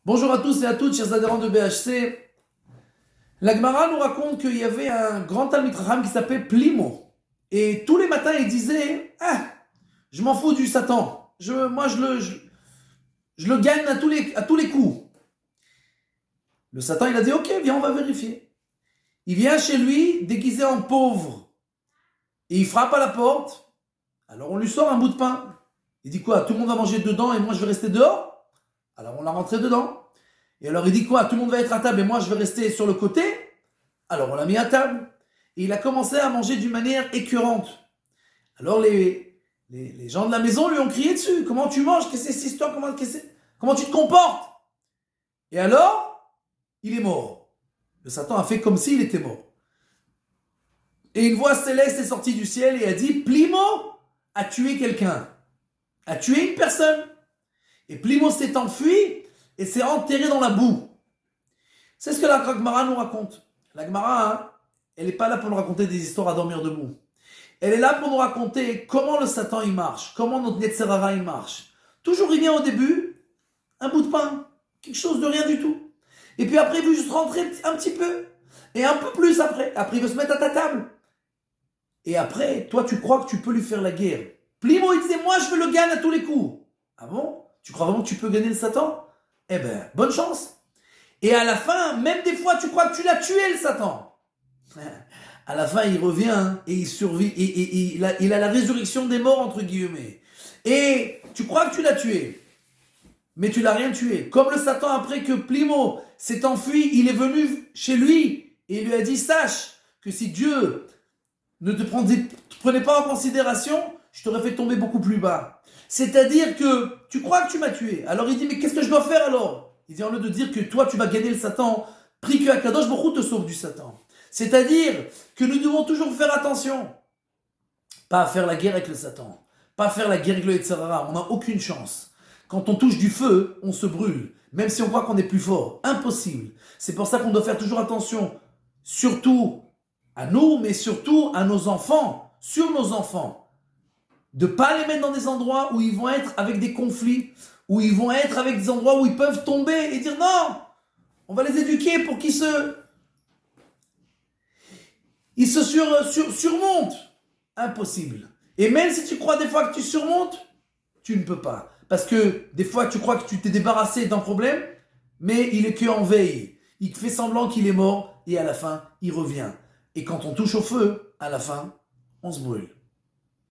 Bonjour à tous et à toutes, chers adhérents de BHC. La Gemara nous raconte qu'il y avait un grand Talmid Chacham qui s'appelait Plimo. Et tous les matins, il disait je m'en fous du Satan. Je le gagne à tous les coups. Le Satan, il a dit ok, viens, on va vérifier. Il vient chez lui, déguisé en pauvre. Et il frappe à la porte. Alors on lui sort un bout de pain. Il dit quoi? Tout le monde va manger dedans et moi je vais rester dehors? Alors on l'a rentré dedans. Et alors il dit quoi? Tout le monde va être à table et moi je vais rester sur le côté? Alors on l'a mis à table. Et il a commencé à manger d'une manière écœurante. Alors les gens de la maison lui ont crié dessus. Comment tu manges? Qu'est-ce que c'est cette histoire? Comment tu te comportes? Et alors, il est mort. Le Satan a fait comme s'il était mort. Et une voix céleste est sortie du ciel et a dit, Plimo a tué quelqu'un. A tué une personne. Et Plimo s'est enfui et s'est enterré dans la boue. C'est ce que la Gemara nous raconte. La Gemara, elle n'est pas là pour nous raconter des histoires à dormir debout. Elle est là pour nous raconter comment le Satan il marche, comment notre Yetzer Hara il marche. Toujours il vient au début, un bout de pain, quelque chose de rien du tout. Et puis après il veut juste rentrer un petit peu. Et un peu plus après. Après il veut se mettre à ta table. Et après, toi tu crois que tu peux lui faire la guerre. Plimo il disait, moi je veux le gagner à tous les coups. Ah bon? Tu crois vraiment que tu peux gagner le Satan? Eh ben, bonne chance. Et à la fin, même des fois, tu crois que tu l'as tué, le Satan. À la fin, il revient et il survit. Et il a la résurrection des morts, entre guillemets. Et tu crois que tu l'as tué, mais tu l'as rien tué. Comme le Satan, après que Plimo s'est enfui, il est venu chez lui et il lui a dit, sache que si Dieu ne te prenait pas en considération, je t'aurais fait tomber beaucoup plus bas. C'est-à-dire que tu crois que tu m'as tué. Alors il dit, mais qu'est-ce que je dois faire alors? Il dit, en lieu de dire que toi tu vas gagner le Satan, prie que Akadosh Baruch Hu te sauve du Satan. C'est-à-dire que nous devons toujours faire attention. Pas à faire la guerre avec le Satan. Pas à faire la guerre avec le Yetzer Hara. On n'a aucune chance. Quand on touche du feu, on se brûle. Même si on croit qu'on est plus fort. Impossible. C'est pour ça qu'on doit faire toujours attention. Surtout à nous, mais surtout à nos enfants. Sur nos enfants. De ne pas les mettre dans des endroits où ils vont être avec des conflits, où ils vont être avec des endroits où ils peuvent tomber et dire non, on va les éduquer pour qu'ils surmontent. Impossible. Et même si tu crois des fois que tu surmontes, tu ne peux pas. Parce que des fois tu crois que tu t'es débarrassé d'un problème, mais il est qu'en veille. Il fait semblant qu'il est mort et à la fin, il revient. Et quand on touche au feu, à la fin, on se brûle.